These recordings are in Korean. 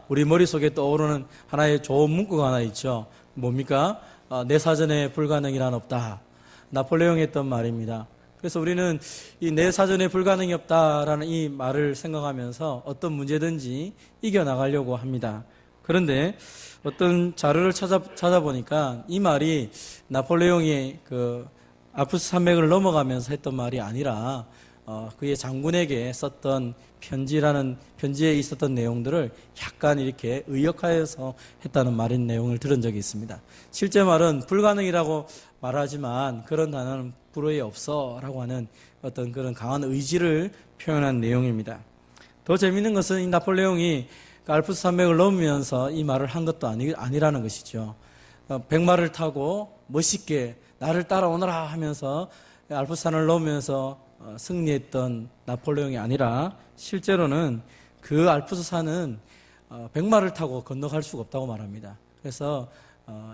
우리 머릿속에 떠오르는 하나의 좋은 문구가 하나 있죠. 뭡니까? 내 사전에 불가능이란 없다. 나폴레옹이 했던 말입니다. 그래서 우리는 이 내 사전에 불가능이 없다라는 이 말을 생각하면서 어떤 문제든지 이겨나가려고 합니다. 그런데 어떤 자료를 찾아보니까 이 말이 나폴레옹이 그 알프스 산맥을 넘어가면서 했던 말이 아니라 그의 장군에게 썼던 편지에 있었던 내용들을 약간 이렇게 의역하여서 했다는 말인 내용을 들은 적이 있습니다. 실제 말은 불가능이라고 말하지만 그런 단어는 불어에 없어라고 하는 어떤 그런 강한 의지를 표현한 내용입니다. 더 재미있는 것은 이 나폴레옹이 알프스 산맥을 넘으면서 이 말을 한 것도 아니라는 것이죠. 백마를 타고 멋있게 나를 따라오너라 하면서 알프스산을 넘으면서 승리했던 나폴레옹이 아니라 실제로는 그 알프스산은 백마를 타고 건너갈 수가 없다고 말합니다. 그래서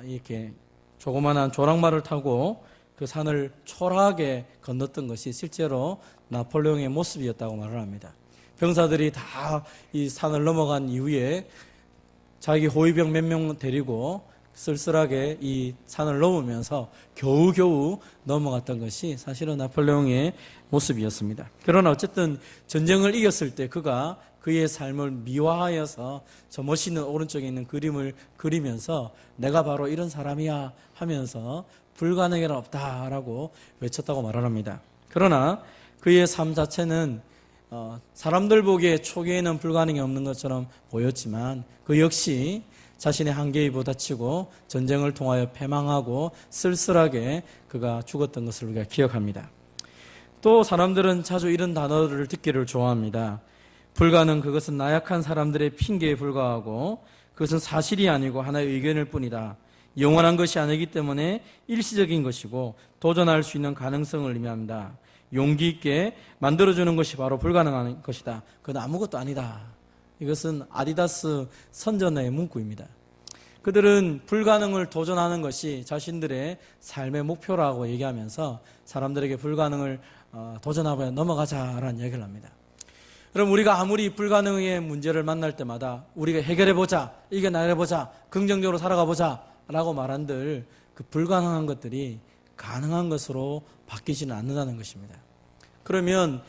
이렇게 조그마한 조랑말을 타고 그 산을 초라하게 건넜던 것이 실제로 나폴레옹의 모습이었다고 말을 합니다. 병사들이 다 이 산을 넘어간 이후에 자기 호위병 몇 명 데리고 쓸쓸하게 이 산을 넘으면서 겨우겨우 넘어갔던 것이 사실은 나폴레옹의 모습이었습니다. 그러나 어쨌든 전쟁을 이겼을 때 그가 그의 삶을 미화하여서 저 멋있는 오른쪽에 있는 그림을 그리면서 내가 바로 이런 사람이야 하면서 불가능이란 없다라고 외쳤다고 말합니다. 그러나 그의 삶 자체는 사람들 보기에 초기에는 불가능이 없는 것처럼 보였지만 그 역시 자신의 한계에 부딪히고 전쟁을 통하여 패망하고 쓸쓸하게 그가 죽었던 것을 우리가 기억합니다. 또 사람들은 자주 이런 단어를 듣기를 좋아합니다. 불가능, 그것은 나약한 사람들의 핑계에 불과하고 그것은 사실이 아니고 하나의 의견일 뿐이다. 영원한 것이 아니기 때문에 일시적인 것이고 도전할 수 있는 가능성을 의미합니다. 용기 있게 만들어주는 것이 바로 불가능한 것이다. 그건 아무것도 아니다. 이것은 아디다스 선전의 문구입니다. 그들은 불가능을 도전하는 것이 자신들의 삶의 목표라고 얘기하면서 사람들에게 불가능을 도전하고 넘어가자라는 얘기를 합니다. 그럼 우리가 아무리 불가능의 문제를 만날 때마다 우리가 해결해보자, 이겨나가보자, 긍정적으로 살아가보자 라고 말한들 그 불가능한 것들이 가능한 것으로 바뀌지는 않는다는 것입니다. 그러면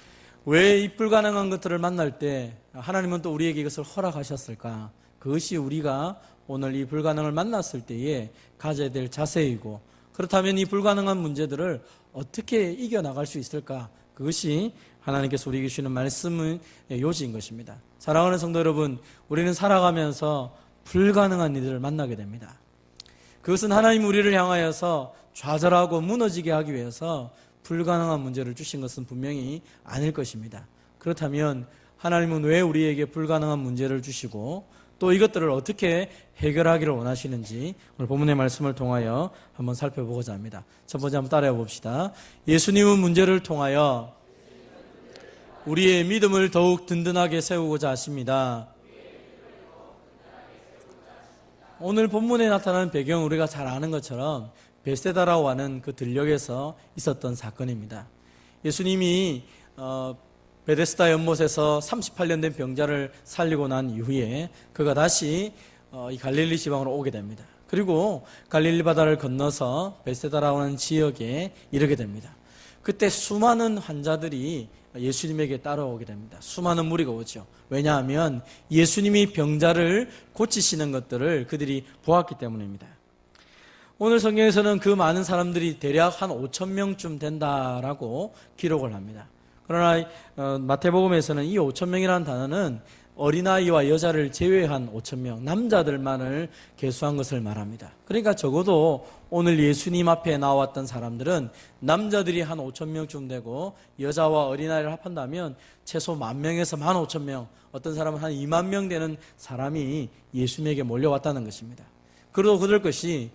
왜 이 불가능한 것들을 만날 때 하나님은 또 우리에게 이것을 허락하셨을까? 그것이 우리가 오늘 이 불가능을 만났을 때에 가져야 될 자세이고, 그렇다면 이 불가능한 문제들을 어떻게 이겨나갈 수 있을까? 그것이 하나님께서 우리에게 주시는 말씀의 요지인 것입니다. 사랑하는 성도 여러분, 우리는 살아가면서 불가능한 일들을 만나게 됩니다. 그것은 하나님 우리를 향하여서 좌절하고 무너지게 하기 위해서 불가능한 문제를 주신 것은 분명히 아닐 것입니다. 그렇다면 하나님은 왜 우리에게 불가능한 문제를 주시고 또 이것들을 어떻게 해결하기를 원하시는지 오늘 본문의 말씀을 통하여 한번 살펴보고자 합니다. 첫 번째 한번 따라해 봅시다. 예수님은 문제를 통하여 우리의 믿음을 더욱 든든하게 세우고자 하십니다. 오늘 본문에 나타나는 배경은 우리가 잘 아는 것처럼 베세다라고 하는 그 들녘에서 있었던 사건입니다. 예수님이 베데스다 연못에서 38년 된 병자를 살리고 난 이후에 그가 다시 이 갈릴리 지방으로 오게 됩니다. 그리고 갈릴리 바다를 건너서 베세다라고 하는 지역에 이르게 됩니다. 그때 수많은 환자들이 예수님에게 따라오게 됩니다. 수많은 무리가 오죠. 왜냐하면 예수님이 병자를 고치시는 것들을 그들이 보았기 때문입니다. 오늘 성경에서는 그 많은 사람들이 대략 한 5천 명쯤 된다라고 기록을 합니다. 그러나 마태복음에서는 이 5천 명이라는 단어는 어린아이와 여자를 제외한 5천 명, 남자들만을 계수한 것을 말합니다. 그러니까 적어도 오늘 예수님 앞에 나왔던 사람들은 남자들이 한 5천 명쯤 되고 여자와 어린아이를 합한다면 최소 10,000명에서 15,000명, 어떤 사람은 한 2만 명 되는 사람이 예수님에게 몰려왔다는 것입니다. 그러고 그럴 것이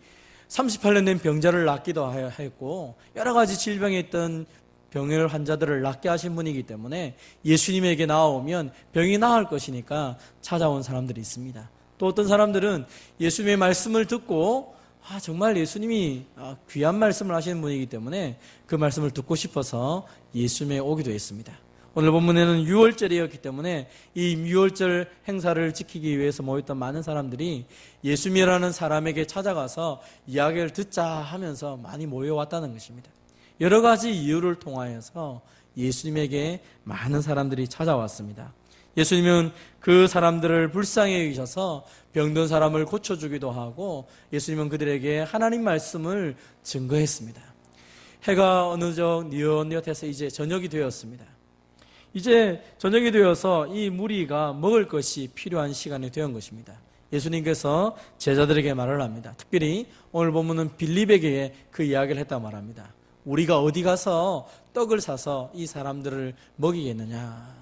38년 된 병자를 낫기도 했고 여러 가지 질병에 있던 병열 환자들을 낫게 하신 분이기 때문에 예수님에게 나오면 병이 나을 것이니까 찾아온 사람들이 있습니다. 또 어떤 사람들은 예수님의 말씀을 듣고 정말 예수님이 귀한 말씀을 하시는 분이기 때문에 그 말씀을 듣고 싶어서 예수님에 오기도 했습니다. 오늘 본문에는 유월절이었기 때문에 이 유월절 행사를 지키기 위해서 모였던 많은 사람들이 예수님이라는 사람에게 찾아가서 이야기를 듣자 하면서 많이 모여왔다는 것입니다. 여러 가지 이유를 통하여서 예수님에게 많은 사람들이 찾아왔습니다. 예수님은 그 사람들을 불쌍히 여기셔서 병든 사람을 고쳐주기도 하고 예수님은 그들에게 하나님 말씀을 증거했습니다. 해가 어느적 뉘엿뉘엿해서 이제 저녁이 되었습니다. 이제 저녁이 되어서 이 무리가 먹을 것이 필요한 시간이 되었던 것입니다. 예수님께서 제자들에게 말을 합니다. 특별히 오늘 본문은 빌립에게 그 이야기를 했다고 말합니다. 우리가 어디 가서 떡을 사서 이 사람들을 먹이겠느냐.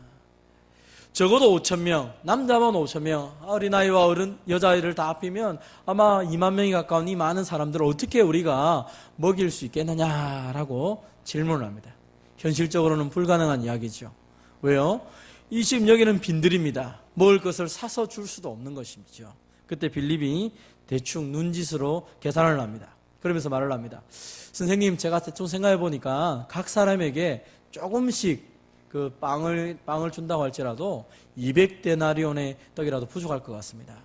적어도 5,000명, 남자만 5,000명, 어린아이와 여자아이를 다 합히면 아마 2만 명이 가까운 이 많은 사람들을 어떻게 우리가 먹일 수 있겠느냐라고 질문을 합니다. 현실적으로는 불가능한 이야기죠. 왜요? 이 지금 여기는 빈들입니다. 먹을 것을 사서 줄 수도 없는 것이죠. 그때 빌립이 대충 눈짓으로 계산을 합니다. 그러면서 말을 합니다. 선생님, 제가 대충 생각해 보니까 각 사람에게 조금씩 그 빵을 준다고 할지라도 200데나리온의 떡이라도 부족할 것 같습니다.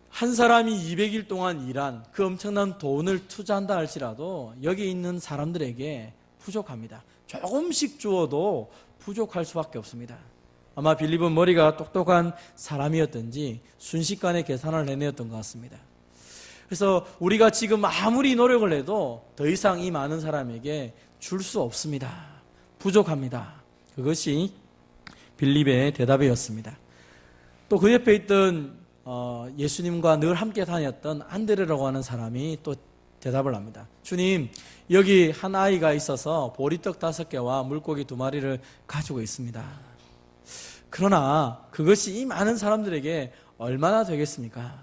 한 사람이 200일 동안 일한 그 엄청난 돈을 투자한다 할지라도 여기 있는 사람들에게 부족합니다. 조금씩 주어도 부족할 수밖에 없습니다. 아마 빌립은 머리가 똑똑한 사람이었던지 순식간에 계산을 해내었던 것 같습니다. 그래서 우리가 지금 아무리 노력을 해도 더 이상 이 많은 사람에게 줄 수 없습니다. 부족합니다. 그것이 빌립의 대답이었습니다. 또 그 옆에 있던 예수님과 늘 함께 다녔던 안드레라고 하는 사람이 또 대답을 합니다. 주님, 여기 한 아이가 있어서 보리떡 5개와 물고기 2마리를 가지고 있습니다. 그러나 그것이 이 많은 사람들에게 얼마나 되겠습니까?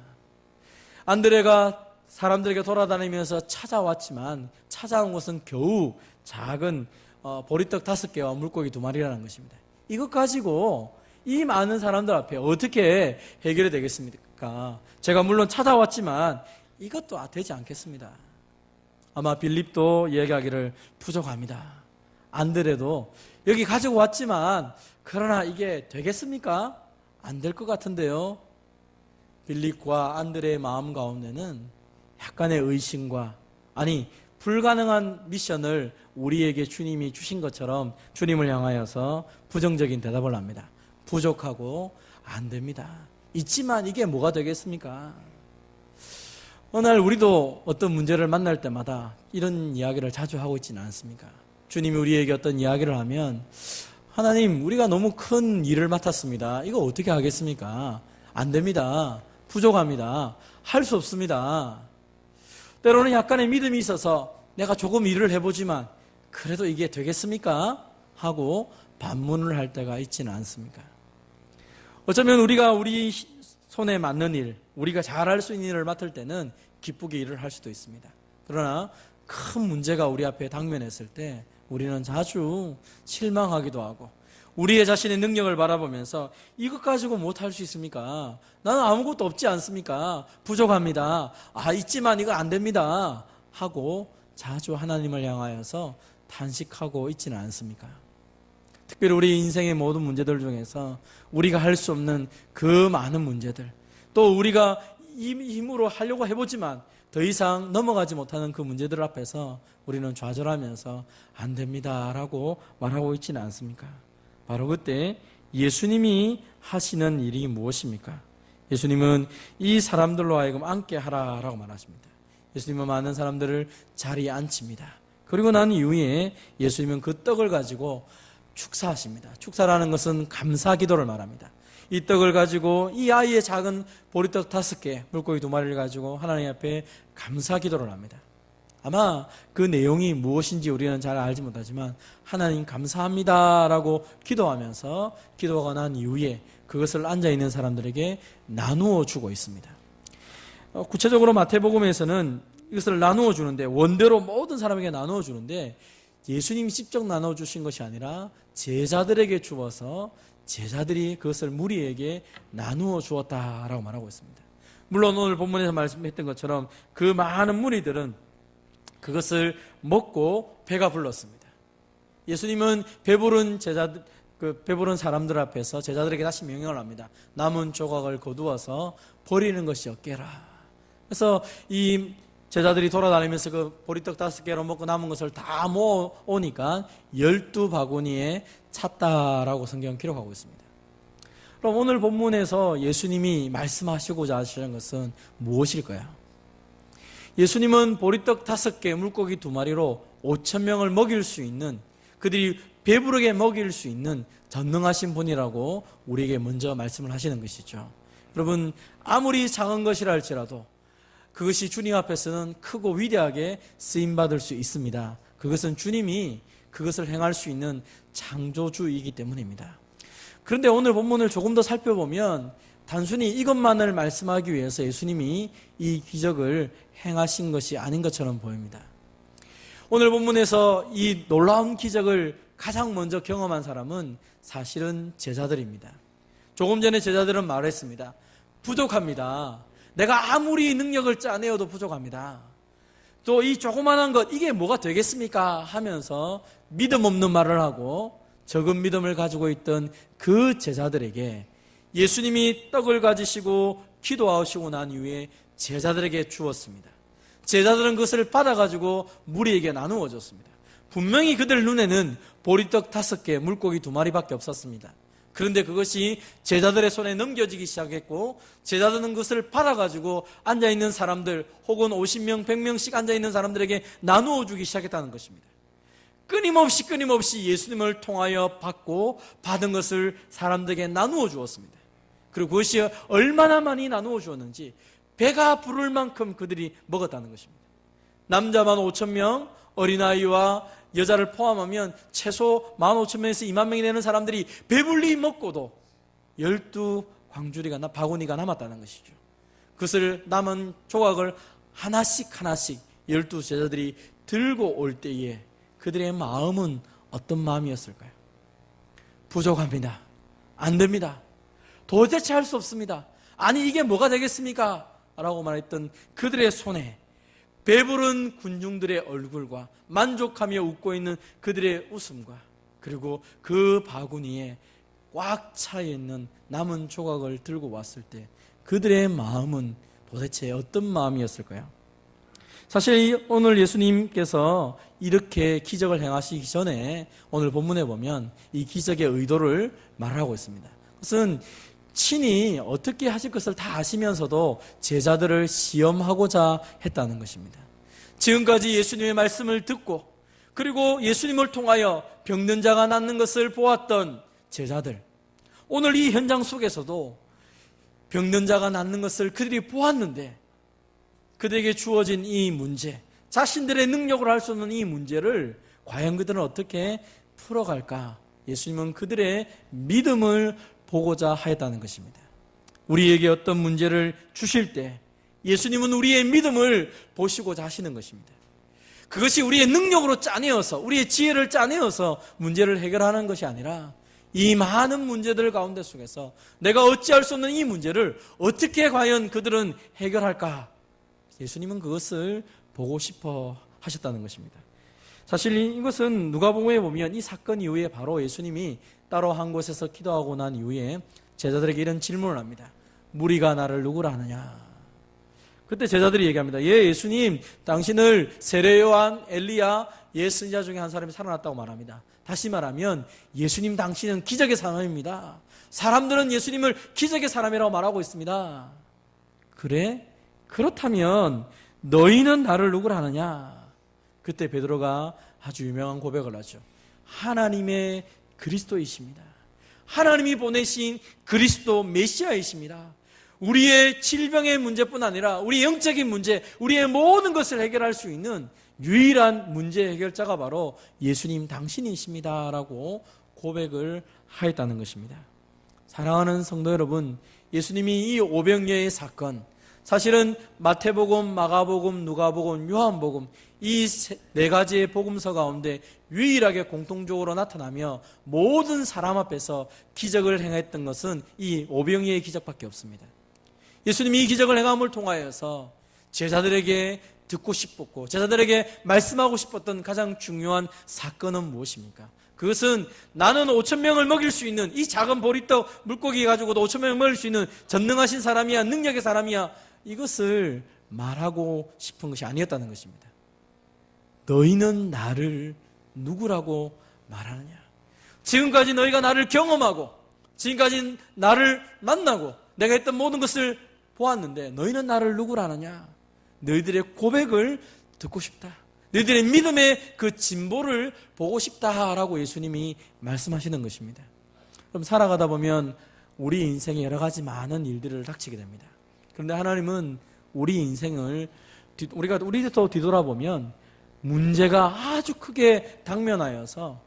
안드레가 사람들에게 돌아다니면서 찾아왔지만 찾아온 것은 겨우 작은 보리떡 5개와 물고기 2마리라는 것입니다. 이것 가지고 이 많은 사람들 앞에 어떻게 해결이 되겠습니까? 제가 물론 찾아왔지만 이것도 되지 않겠습니다. 아마 빌립도 이야기하기를 부족합니다. 안드레도 여기 가지고 왔지만 그러나 이게 되겠습니까? 안 될 것 같은데요. 빌립과 안드레의 마음 가운데는 약간의 의심과 불가능한 미션을 우리에게 주님이 주신 것처럼 주님을 향하여서 부정적인 대답을 합니다. 부족하고 안 됩니다. 있지만 이게 뭐가 되겠습니까? 어느 날 우리도 어떤 문제를 만날 때마다 이런 이야기를 자주 하고 있지는 않습니까? 주님이 우리에게 어떤 이야기를 하면 하나님, 우리가 너무 큰 일을 맡았습니다. 이거 어떻게 하겠습니까? 안 됩니다. 부족합니다. 할 수 없습니다. 때로는 약간의 믿음이 있어서 내가 조금 일을 해보지만 그래도 이게 되겠습니까? 하고 반문을 할 때가 있지는 않습니까? 어쩌면 우리가 우리 손에 맞는 일, 우리가 잘할 수 있는 일을 맡을 때는 기쁘게 일을 할 수도 있습니다. 그러나 큰 문제가 우리 앞에 당면했을 때 우리는 자주 실망하기도 하고 우리의 자신의 능력을 바라보면서 이것 가지고 못할 수 있습니까? 나는 아무것도 없지 않습니까? 부족합니다. 있지만 이거 안 됩니다. 하고 자주 하나님을 향하여서 탄식하고 있지는 않습니까? 특별히 우리 인생의 모든 문제들 중에서 우리가 할 수 없는 그 많은 문제들, 또 우리가 힘으로 하려고 해보지만 더 이상 넘어가지 못하는 그 문제들 앞에서 우리는 좌절하면서 안 됩니다 라고 말하고 있지는 않습니까? 바로 그때 예수님이 하시는 일이 무엇입니까? 예수님은 이 사람들로 하여금 앉게 하라라고 말하십니다. 예수님은 많은 사람들을 자리에 앉힙니다. 그리고 난 이후에 예수님은 그 떡을 가지고 축사하십니다. 축사라는 것은 감사 기도를 말합니다. 이 떡을 가지고 이 아이의 작은 보리떡 5개, 물고기 2마리를 가지고 하나님 앞에 감사 기도를 합니다. 아마 그 내용이 무엇인지 우리는 잘 알지 못하지만 하나님 감사합니다라고 기도하면서 기도가 난 이후에 그것을 앉아있는 사람들에게 나누어 주고 있습니다. 구체적으로 마태복음에서는 이것을 나누어 주는데 원대로 모든 사람에게 나누어 주는데 예수님이 직접 나누어 주신 것이 아니라 제자들에게 주어서 제자들이 그것을 무리에게 나누어 주었다라고 말하고 있습니다. 물론 오늘 본문에서 말씀했던 것처럼 그 많은 무리들은 그것을 먹고 배가 불렀습니다. 예수님은 배부른 배부른 사람들 앞에서 제자들에게 다시 명령을 합니다. 남은 조각을 거두어서 버리는 것이 없게라. 그래서 이 제자들이 돌아다니면서 그 보리떡 5개로 먹고 남은 것을 다 모으니까 12바구니에 찼다라고 성경은 기록하고 있습니다. 그럼 오늘 본문에서 예수님이 말씀하시고자 하시는 것은 무엇일까요? 예수님은 보리떡 5개, 물고기 2마리로 5,000명을 먹일 수 있는, 그들이 배부르게 먹일 수 있는 전능하신 분이라고 우리에게 먼저 말씀을 하시는 것이죠. 여러분, 아무리 작은 것이라 할지라도 그것이 주님 앞에서는 크고 위대하게 쓰임받을 수 있습니다. 그것은 주님이 그것을 행할 수 있는 창조주이기 때문입니다. 그런데 오늘 본문을 조금 더 살펴보면 단순히 이것만을 말씀하기 위해서 예수님이 이 기적을 행하신 것이 아닌 것처럼 보입니다. 오늘 본문에서 이 놀라운 기적을 가장 먼저 경험한 사람은 사실은 제자들입니다. 조금 전에 제자들은 말했습니다. 부족합니다. 내가 아무리 능력을 짜내어도 부족합니다. 또 이 조그만한 것, 이게 뭐가 되겠습니까? 하면서 믿음 없는 말을 하고 적은 믿음을 가지고 있던 그 제자들에게 예수님이 떡을 가지시고 기도하시고 난 이후에 제자들에게 주었습니다. 제자들은 그것을 받아가지고 무리에게 나누어 줬습니다. 분명히 그들 눈에는 보리떡 5개, 물고기 2마리밖에 없었습니다. 그런데 그것이 제자들의 손에 넘겨지기 시작했고 제자들은 그것을 받아가지고 앉아있는 사람들 혹은 50명, 100명씩 앉아있는 사람들에게 나누어 주기 시작했다는 것입니다. 끊임없이 예수님을 통하여 받고 받은 것을 사람들에게 나누어 주었습니다. 그리고 그것이 얼마나 많이 나누어 주었는지 배가 부를 만큼 그들이 먹었다는 것입니다. 남자만 5,000명, 어린아이와 여자를 포함하면 최소 15,000명에서 2만 명이 되는 사람들이 배불리 먹고도 12광주리가 바구니가 남았다는 것이죠. 그것을 남은 조각을 하나씩 12제자들이 들고 올 때에 그들의 마음은 어떤 마음이었을까요? 부족합니다. 안 됩니다. 도대체 할 수 없습니다. 아니 이게 뭐가 되겠습니까? 라고 말했던 그들의 손에 배부른 군중들의 얼굴과 만족하며 웃고 있는 그들의 웃음과 그리고 그 바구니에 꽉 차 있는 남은 조각을 들고 왔을 때 그들의 마음은 도대체 어떤 마음이었을까요? 사실 오늘 예수님께서 이렇게 기적을 행하시기 전에 오늘 본문에 보면 이 기적의 의도를 말하고 있습니다. 그것은 친히 어떻게 하실 것을 다 아시면서도 제자들을 시험하고자 했다는 것입니다. 지금까지 예수님의 말씀을 듣고 그리고 예수님을 통하여 병든 자가 낫는 것을 보았던 제자들, 오늘 이 현장 속에서도 병든 자가 낫는 것을 그들이 보았는데 그들에게 주어진 이 문제, 자신들의 능력으로 할 수 없는 이 문제를 과연 그들은 어떻게 풀어갈까? 예수님은 그들의 믿음을 보고자 하였다는 것입니다. 우리에게 어떤 문제를 주실 때 예수님은 우리의 믿음을 보시고자 하시는 것입니다. 그것이 우리의 능력으로 짜내어서 우리의 지혜를 짜내어서 문제를 해결하는 것이 아니라 이 많은 문제들 가운데 속에서 내가 어찌할 수 없는 이 문제를 어떻게 과연 그들은 해결할까? 예수님은 그것을 보고 싶어 하셨다는 것입니다. 사실 이것은 누가복음에 보면 이 사건 이후에 바로 예수님이 따로 한 곳에서 기도하고 난 이후에 제자들에게 이런 질문을 합니다. 무리가 나를 누구라 하느냐? 그때 제자들이 얘기합니다. 예수님, 당신을 세례 요한, 엘리야, 선지자 중에 한 사람이 살아났다고 말합니다. 다시 말하면 예수님 당신은 기적의 사람입니다. 사람들은 예수님을 기적의 사람이라고 말하고 있습니다. 그래? 그렇다면 너희는 나를 누구라 하느냐? 그때 베드로가 아주 유명한 고백을 하죠. 하나님의 그리스도이십니다. 하나님이 보내신 그리스도 메시아이십니다. 우리의 질병의 문제뿐 아니라 우리 영적인 문제, 우리의 모든 것을 해결할 수 있는 유일한 문제 해결자가 바로 예수님 당신이십니다 라고 고백을 하였다는 것입니다. 사랑하는 성도 여러분, 예수님이 이 오병이어의 사건, 사실은 마태복음, 마가복음, 누가복음, 요한복음 이 4가지의 복음서 가운데 유일하게 공통적으로 나타나며 모든 사람 앞에서 기적을 행했던 것은 이 오병이어의 기적밖에 없습니다. 예수님이 이 기적을 행함을 통하여서 제자들에게 듣고 싶었고 제자들에게 말씀하고 싶었던 가장 중요한 사건은 무엇입니까? 그것은 나는 5,000명을 먹일 수 있는 이 작은 보리떡 물고기 가지고도 5,000명을 먹일 수 있는 전능하신 사람이야, 능력의 사람이야, 이것을 말하고 싶은 것이 아니었다는 것입니다. 너희는 나를 누구라고 말하느냐? 지금까지 너희가 나를 경험하고 지금까지 나를 만나고 내가 했던 모든 것을 보았는데 너희는 나를 누구라 하느냐? 너희들의 고백을 듣고 싶다. 너희들의 믿음의 그 진보를 보고 싶다라고 예수님이 말씀하시는 것입니다. 그럼 살아가다 보면 우리 인생에 여러 가지 많은 일들을 닥치게 됩니다. 그런데 하나님은 우리 인생을 우리부터 뒤돌아보면 문제가 아주 크게 당면하여서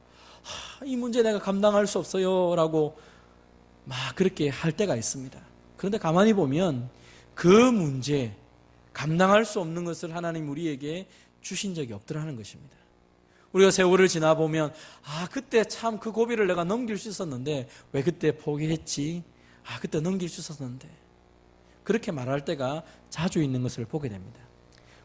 이 문제 내가 감당할 수 없어요 라고 막 그렇게 할 때가 있습니다. 그런데 가만히 보면 그 문제, 감당할 수 없는 것을 하나님 우리에게 주신 적이 없더라는 것입니다. 우리가 세월을 지나보면 그때 참 그 고비를 내가 넘길 수 있었는데 왜 그때 포기했지? 그때 넘길 수 있었는데, 그렇게 말할 때가 자주 있는 것을 보게 됩니다.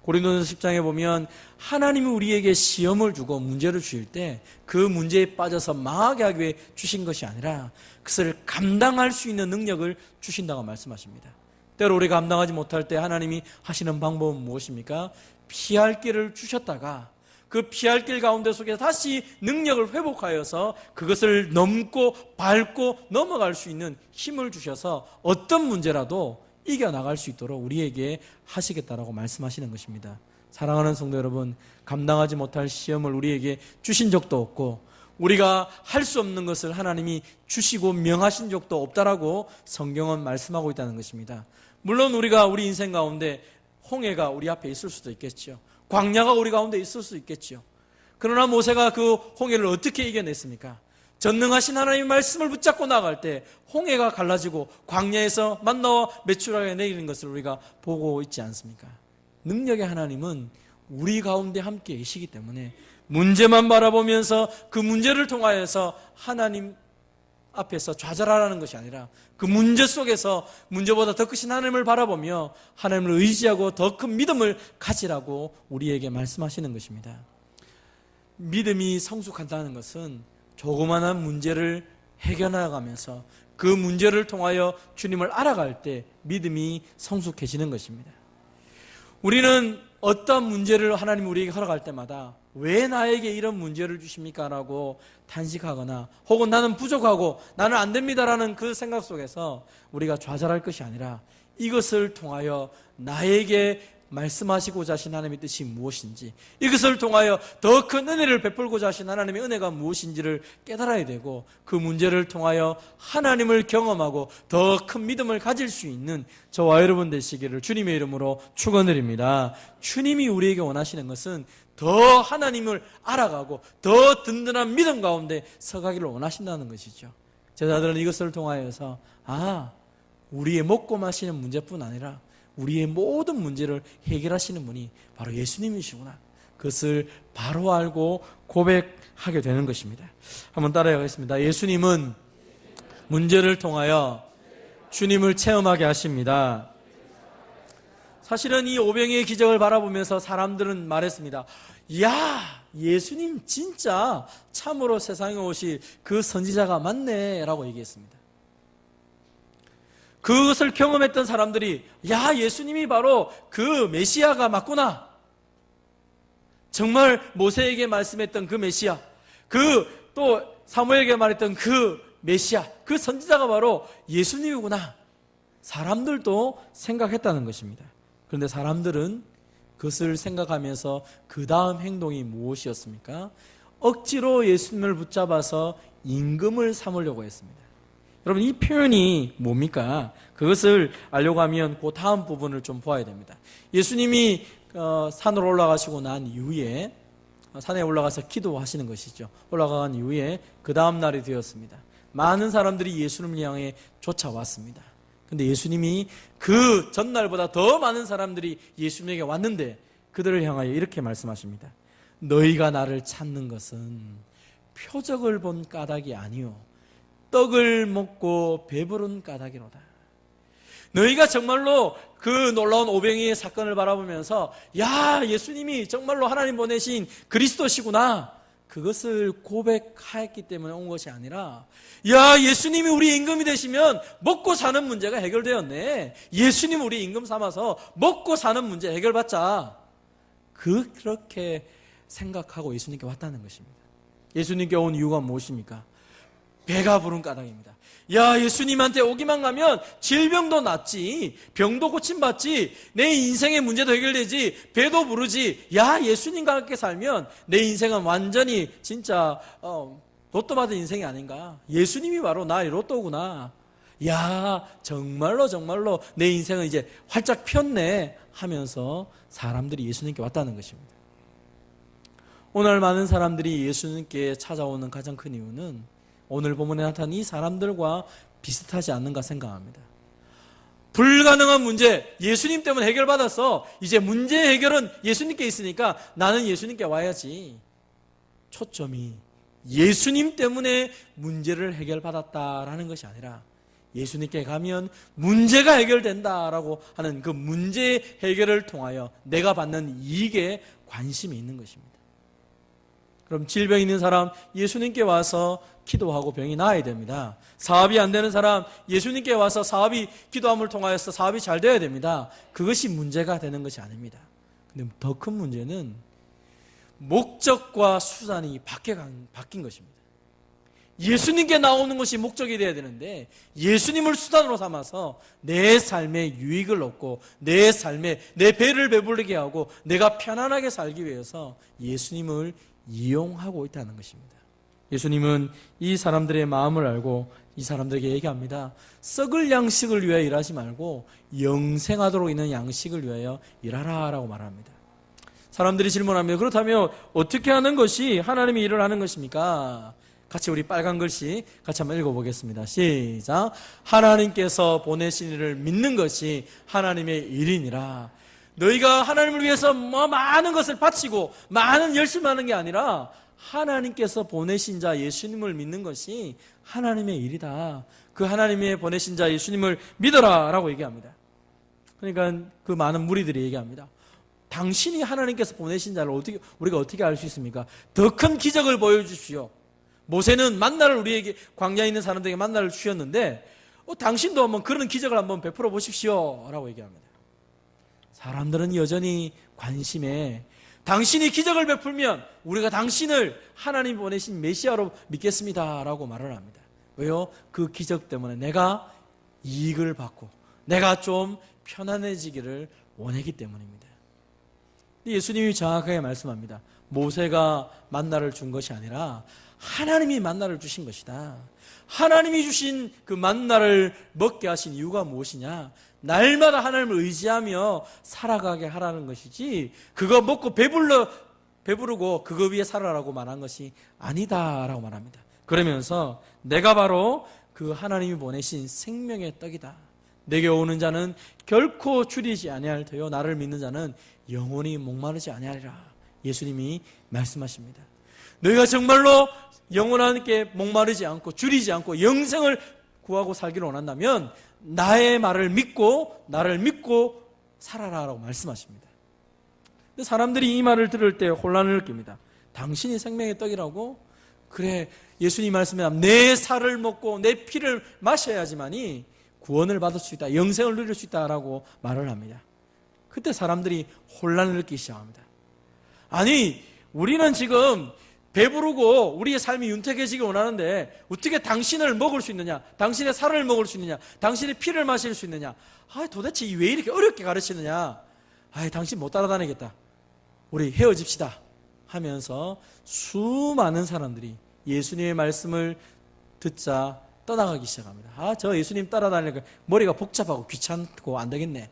고린도전서 10장에 보면 하나님이 우리에게 시험을 주고 문제를 주실 때 그 문제에 빠져서 망하게 하기 위해 주신 것이 아니라 그것을 감당할 수 있는 능력을 주신다고 말씀하십니다. 때로 우리가 감당하지 못할 때 하나님이 하시는 방법은 무엇입니까? 피할 길을 주셨다가 그 피할 길 가운데 속에서 다시 능력을 회복하여서 그것을 넘고 밟고 넘어갈 수 있는 힘을 주셔서 어떤 문제라도 이겨나갈 수 있도록 우리에게 하시겠다라고 말씀하시는 것입니다. 사랑하는 성도 여러분, 감당하지 못할 시험을 우리에게 주신 적도 없고 우리가 할 수 없는 것을 하나님이 주시고 명하신 적도 없다라고 성경은 말씀하고 있다는 것입니다. 물론 우리가 우리 인생 가운데 홍해가 우리 앞에 있을 수도 있겠죠. 광야가 우리 가운데 있을 수 있겠죠. 그러나 모세가 그 홍해를 어떻게 이겨냈습니까? 전능하신 하나님의 말씀을 붙잡고 나갈 때 홍해가 갈라지고 광야에서 만나와 메추라기가 내리는 것을 우리가 보고 있지 않습니까? 능력의 하나님은 우리 가운데 함께 계시기 때문에 문제만 바라보면서 그 문제를 통하여서 하나님 앞에서 좌절하라는 것이 아니라 그 문제 속에서 문제보다 더 크신 하나님을 바라보며 하나님을 의지하고 더 큰 믿음을 가지라고 우리에게 말씀하시는 것입니다. 믿음이 성숙한다는 것은 조그마한 문제를 해결해가면서 그 문제를 통하여 주님을 알아갈 때 믿음이 성숙해지는 것입니다. 우리는 어떤 문제를 하나님이 우리에게 허락할 때마다 왜 나에게 이런 문제를 주십니까? 라고 탄식하거나 혹은 나는 부족하고 나는 안 됩니다라는 그 생각 속에서 우리가 좌절할 것이 아니라 이것을 통하여 나에게 말씀하시고자 하신 하나님의 뜻이 무엇인지, 이것을 통하여 더 큰 은혜를 베풀고자 하신 하나님의 은혜가 무엇인지를 깨달아야 되고 그 문제를 통하여 하나님을 경험하고 더 큰 믿음을 가질 수 있는 저와 여러분 되시기를 주님의 이름으로 축원드립니다. 주님이 우리에게 원하시는 것은 더 하나님을 알아가고 더 든든한 믿음 가운데 서가기를 원하신다는 것이죠. 제자들은 이것을 통하여서 우리의 먹고 마시는 문제뿐 아니라 우리의 모든 문제를 해결하시는 분이 바로 예수님이시구나, 그것을 바로 알고 고백하게 되는 것입니다. 한번 따라해보겠습니다. 예수님은 문제를 통하여 주님을 체험하게 하십니다. 사실은 이 오병이의 기적을 바라보면서 사람들은 말했습니다. 야, 예수님 진짜 참으로 세상에 오실 그 선지자가 맞네 라고 얘기했습니다. 그것을 경험했던 사람들이 야, 예수님이 바로 그 메시아가 맞구나, 정말 모세에게 말씀했던 그 메시아, 그 또 사무엘에게 말했던 그 메시아, 그 선지자가 바로 예수님이구나, 사람들도 생각했다는 것입니다. 그런데 사람들은 그것을 생각하면서 그 다음 행동이 무엇이었습니까? 억지로 예수님을 붙잡아서 임금을 삼으려고 했습니다. 여러분, 이 표현이 뭡니까? 그것을 알려고 하면 그 다음 부분을 좀 보아야 됩니다. 예수님이 산으로 올라가시고 난 이후에 산에 올라가서 기도하시는 것이죠. 올라간 이후에 그 다음 날이 되었습니다. 많은 사람들이 예수님을 향해 쫓아왔습니다. 근데 예수님이 그 전날보다 더 많은 사람들이 예수님에게 왔는데 그들을 향하여 이렇게 말씀하십니다. 너희가 나를 찾는 것은 표적을 본 까닭이 아니요 떡을 먹고 배부른 까닭이로다. 너희가 정말로 그 놀라운 오병이의 사건을 바라보면서 야, 예수님이 정말로 하나님 보내신 그리스도시구나, 그것을 고백했기 때문에 온 것이 아니라, 야, 예수님이 우리 임금이 되시면 먹고 사는 문제가 해결되었네, 예수님 우리 임금 삼아서 먹고 사는 문제 해결받자, 그렇게 생각하고 예수님께 왔다는 것입니다. 예수님께 온 이유가 무엇입니까? 배가 부른 까닭입니다. 야, 예수님한테 오기만 가면 질병도 낫지, 병도 고침받지, 내 인생의 문제도 해결되지, 배도 부르지. 야, 예수님과 함께 살면 내 인생은 완전히 진짜 로또 받은 인생이 아닌가, 예수님이 바로 나의 로또구나, 야, 정말로 내 인생은 이제 활짝 폈네 하면서 사람들이 예수님께 왔다는 것입니다. 오늘 많은 사람들이 예수님께 찾아오는 가장 큰 이유는 오늘 본문에 나타난 이 사람들과 비슷하지 않는가 생각합니다. 불가능한 문제, 예수님 때문에 해결받았어, 이제 문제 해결은 예수님께 있으니까 나는 예수님께 와야지. 초점이 예수님 때문에 문제를 해결받았다라는 것이 아니라 예수님께 가면 문제가 해결된다라고 하는 그 문제 해결을 통하여 내가 받는 이익에 관심이 있는 것입니다. 그럼 질병 있는 사람 예수님께 와서 기도하고 병이 나아야 됩니다. 사업이 안 되는 사람 예수님께 와서 사업이 기도함을 통하여서 사업이 잘 되어야 됩니다. 그것이 문제가 되는 것이 아닙니다. 근데 더 큰 문제는 목적과 수단이 바뀐 것입니다. 예수님께 나오는 것이 목적이 되어야 되는데 예수님을 수단으로 삼아서 내 삶에 유익을 얻고 내 삶에 내 배를 배부르게 하고 내가 편안하게 살기 위해서 예수님을 이용하고 있다는 것입니다. 예수님은 이 사람들의 마음을 알고 이 사람들에게 얘기합니다. 썩을 양식을 위하여 일하지 말고 영생하도록 있는 양식을 위하여 일하라 라고 말합니다. 사람들이 질문합니다. 그렇다면 어떻게 하는 것이 하나님이 일을 하는 것입니까? 같이 우리 빨간 글씨 같이 한번 읽어보겠습니다. 시작. 하나님께서 보내신 이를 믿는 것이 하나님의 일이니라. 너희가 하나님을 위해서 많은 것을 바치고 많은 열심히 하는 게 아니라 하나님께서 보내신 자 예수님을 믿는 것이 하나님의 일이다. 그 하나님의 보내신 자 예수님을 믿어라 라고 얘기합니다. 그러니까 그 많은 무리들이 얘기합니다. 당신이 하나님께서 보내신 자를 우리가 어떻게 알 수 있습니까? 더 큰 기적을 보여주십시오. 모세는 만나를 우리에게, 광야에 있는 사람들에게 만나를 주셨는데 당신도 한번 그런 기적을 한번 베풀어 보십시오 라고 얘기합니다. 사람들은 여전히 관심에 당신이 기적을 베풀면 우리가 당신을 하나님 보내신 메시아로 믿겠습니다 라고 말을 합니다. 왜요? 그 기적 때문에 내가 이익을 받고 내가 좀 편안해지기를 원했기 때문입니다. 예수님이 정확하게 말씀합니다. 모세가 만나를 준 것이 아니라 하나님이 만나를 주신 것이다. 하나님이 주신 그 만나를 먹게 하신 이유가 무엇이냐? 날마다 하나님을 의지하며 살아가게 하라는 것이지 그거 먹고 배부르고 그거 위에 살아라고 말한 것이 아니다라고 말합니다. 그러면서 내가 바로 그 하나님이 보내신 생명의 떡이다. 내게 오는 자는 결코 줄이지 아니할 터요 나를 믿는 자는 영원히 목마르지 아니하리라. 예수님이 말씀하십니다. 너희가 정말로 영원하게 목마르지 않고 줄이지 않고 영생을 구하고 살기를 원한다면 나의 말을 믿고 나를 믿고 살아라라고 말씀하십니다. 근데 사람들이 이 말을 들을 때 혼란을 느낍니다. 당신이 생명의 떡이라고? 그래, 예수님 말씀에 내 살을 먹고 내 피를 마셔야지만이 구원을 받을 수 있다, 영생을 누릴 수 있다라고 말을 합니다. 그때 사람들이 혼란을 느끼기 시작합니다. 아니, 우리는 지금 배부르고 우리의 삶이 윤택해지기 원하는데 어떻게 당신을 먹을 수 있느냐, 당신의 살을 먹을 수 있느냐, 당신의 피를 마실 수 있느냐, 도대체 왜 이렇게 어렵게 가르치느냐, 당신 못 따라다니겠다, 우리 헤어집시다 하면서 수많은 사람들이 예수님의 말씀을 듣자 떠나가기 시작합니다. 저 예수님 따라다니니까 머리가 복잡하고 귀찮고 안 되겠네,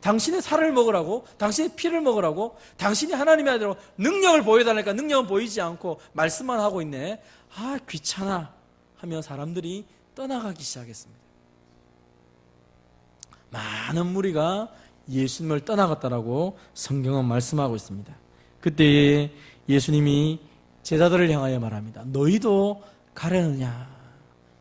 당신의 살을 먹으라고, 당신의 피를 먹으라고, 당신이 하나님의 아들로 능력을 보여달라니까 능력은 보이지 않고 말씀만 하고 있네, 귀찮아 하며 사람들이 떠나가기 시작했습니다. 많은 무리가 예수님을 떠나갔다라고 성경은 말씀하고 있습니다. 그때 예수님이 제자들을 향하여 말합니다. 너희도 가려느냐?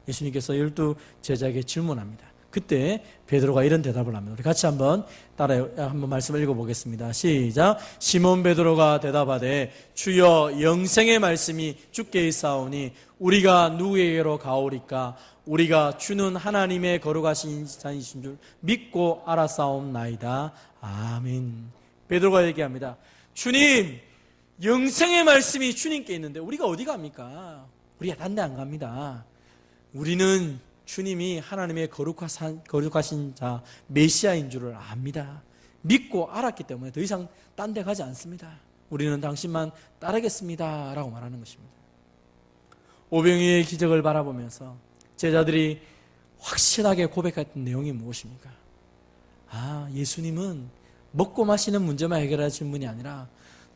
예수님께서 12 제자에게 질문합니다. 그때 베드로가 이런 대답을 합니다. 우리 같이 한번 한번 말씀을 읽어보겠습니다. 시작. 시몬 베드로가 대답하되 주여 영생의 말씀이 주께 있사오니 우리가 누구에게로 가오리까? 우리가 주는 하나님의 거룩하신 자이신 줄 믿고 알았사옵나이다. 아멘. 베드로가 얘기합니다. 주님, 영생의 말씀이 주님께 있는데 우리가 어디 갑니까? 우리가 딴 데 안 갑니다. 우리는 주님이 하나님의 거룩하신 자 메시아인 줄을 압니다. 믿고 알았기 때문에 더 이상 딴 데 가지 않습니다. 우리는 당신만 따르겠습니다 라고 말하는 것입니다. 오병이의 기적을 바라보면서 제자들이 확실하게 고백했던 내용이 무엇입니까? 예수님은 먹고 마시는 문제만 해결하신 분이 아니라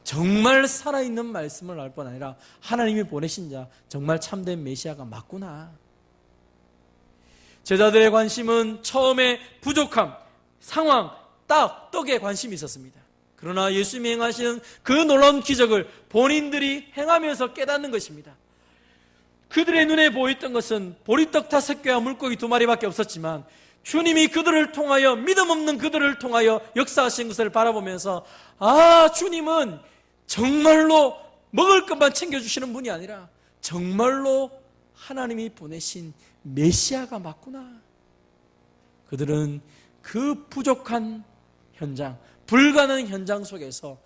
정말 살아있는 말씀을 알 뿐 아니라 하나님이 보내신 자, 정말 참된 메시아가 맞구나. 제자들의 관심은 처음에 부족함, 상황, 떡에 관심이 있었습니다. 그러나 예수님이 행하시는 그 놀라운 기적을 본인들이 행하면서 깨닫는 것입니다. 그들의 눈에 보였던 것은 보리떡 5개와 물고기 2마리밖에 없었지만 주님이 그들을 통하여, 믿음 없는 그들을 통하여 역사하신 것을 바라보면서 주님은 정말로 먹을 것만 챙겨주시는 분이 아니라 정말로 하나님이 보내신 메시아가 맞구나. 그들은 그 부족한 현장, 불가능한 현장 속에서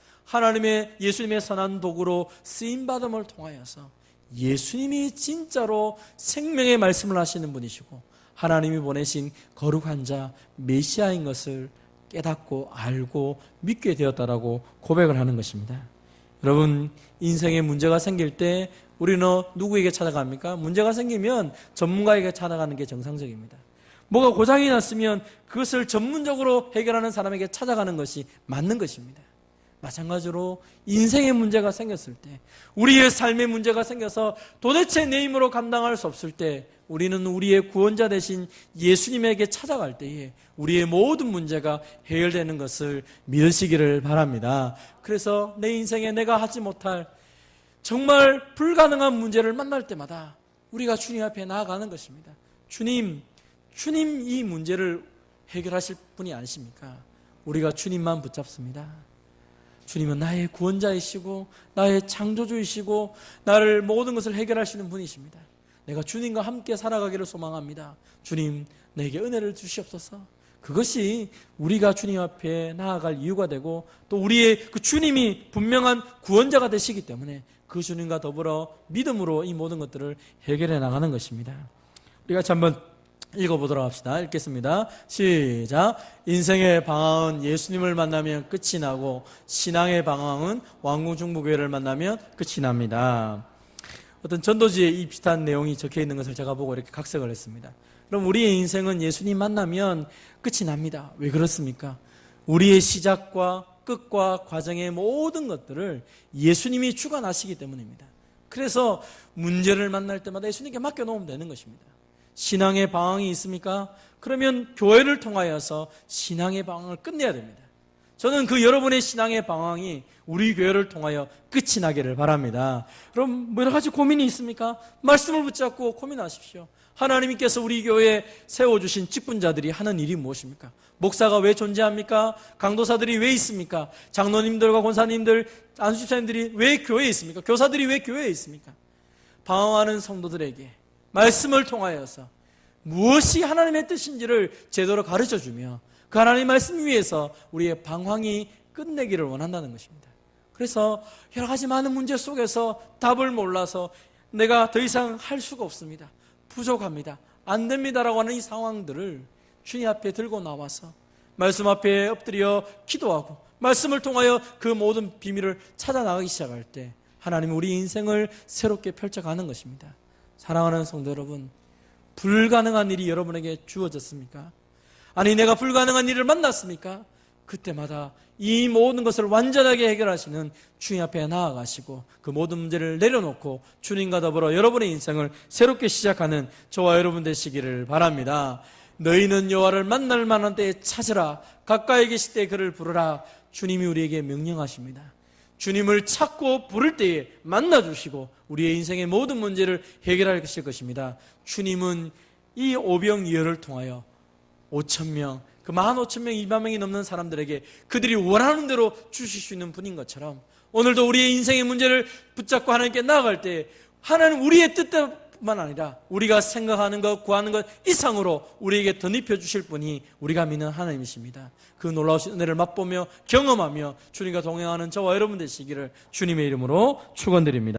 예수님의 선한 도구로 쓰임받음을 통하여서 예수님이 진짜로 생명의 말씀을 하시는 분이시고 하나님이 보내신 거룩한 자 메시아인 것을 깨닫고 알고 믿게 되었다라고 고백을 하는 것입니다. 여러분, 인생에 문제가 생길 때 우리는 누구에게 찾아갑니까? 문제가 생기면 전문가에게 찾아가는 게 정상적입니다. 뭐가 고장이 났으면 그것을 전문적으로 해결하는 사람에게 찾아가는 것이 맞는 것입니다. 마찬가지로 인생의 문제가 생겼을 때, 우리의 삶의 문제가 생겨서 도대체 내 힘으로 감당할 수 없을 때 우리는 우리의 구원자 되신 예수님에게 찾아갈 때에 우리의 모든 문제가 해결되는 것을 믿으시기를 바랍니다. 그래서 내 인생에 내가 하지 못할 정말 불가능한 문제를 만날 때마다 우리가 주님 앞에 나아가는 것입니다. 주님 이 문제를 해결하실 분이 아니십니까? 우리가 주님만 붙잡습니다. 주님은 나의 구원자이시고 나의 창조주이시고 나를 모든 것을 해결하시는 분이십니다. 내가 주님과 함께 살아가기를 소망합니다. 주님, 내게 은혜를 주시옵소서. 그것이 우리가 주님 앞에 나아갈 이유가 되고 또 우리의 그 주님이 분명한 구원자가 되시기 때문에 그 주님과 더불어 믿음으로 이 모든 것들을 해결해 나가는 것입니다. 우리가 한번 읽어보도록 합시다. 읽겠습니다. 시작. 인생의 방황은 예수님을 만나면 끝이 나고 신앙의 방황은 왕궁중부교회를 만나면 끝이 납니다. 어떤 전도지에 이 비슷한 내용이 적혀 있는 것을 제가 보고 이렇게 각색을 했습니다. 그럼 우리의 인생은 예수님 만나면 끝이 납니다. 왜 그렇습니까? 우리의 시작과 끝과 과정의 모든 것들을 예수님이 주관하시기 때문입니다. 그래서 문제를 만날 때마다 예수님께 맡겨놓으면 되는 것입니다. 신앙의 방황이 있습니까? 그러면 교회를 통하여서 신앙의 방황을 끝내야 됩니다. 저는 그 여러분의 신앙의 방황이 우리 교회를 통하여 끝이 나기를 바랍니다. 그럼 여러 가지 고민이 있습니까? 말씀을 붙잡고 고민하십시오. 하나님께서 우리 교회에 세워주신 직분자들이 하는 일이 무엇입니까? 목사가 왜 존재합니까? 강도사들이 왜 있습니까? 장로님들과 권사님들, 안수집사님들이 왜 교회에 있습니까? 교사들이 왜 교회에 있습니까? 방황하는 성도들에게 말씀을 통하여서 무엇이 하나님의 뜻인지를 제대로 가르쳐주며 그 하나님의 말씀 위에서 우리의 방황이 끝내기를 원한다는 것입니다. 그래서 여러 가지 많은 문제 속에서 답을 몰라서 내가 더 이상 할 수가 없습니다. 부족합니다. 안 됩니다라고 하는 이 상황들을 주님 앞에 들고 나와서 말씀 앞에 엎드려 기도하고 말씀을 통하여 그 모든 비밀을 찾아나가기 시작할 때 하나님은 우리 인생을 새롭게 펼쳐가는 것입니다. 사랑하는 성도 여러분, 불가능한 일이 여러분에게 주어졌습니까? 아니, 내가 불가능한 일을 만났습니까? 그때마다 이 모든 것을 완전하게 해결하시는 주님 앞에 나아가시고 그 모든 문제를 내려놓고 주님과 더불어 여러분의 인생을 새롭게 시작하는 저와 여러분 되시기를 바랍니다. 너희는 여호와를 만날 만한 때에 찾으라. 가까이 계실 때 그를 부르라. 주님이 우리에게 명령하십니다. 주님을 찾고 부를 때에 만나주시고 우리의 인생의 모든 문제를 해결하실 것입니다. 주님은 이 오병이어를 통하여 5,000명, 그 15,000명, 2만명이 넘는 사람들에게 그들이 원하는 대로 주실 수 있는 분인 것처럼 오늘도 우리의 인생의 문제를 붙잡고 하나님께 나아갈 때 하나님 우리의 뜻뿐만 아니라 우리가 생각하는 것, 구하는 것 이상으로 우리에게 덧입혀 주실 분이 우리가 믿는 하나님이십니다. 그 놀라우신 은혜를 맛보며 경험하며 주님과 동행하는 저와 여러분 되시기를 주님의 이름으로 축원드립니다.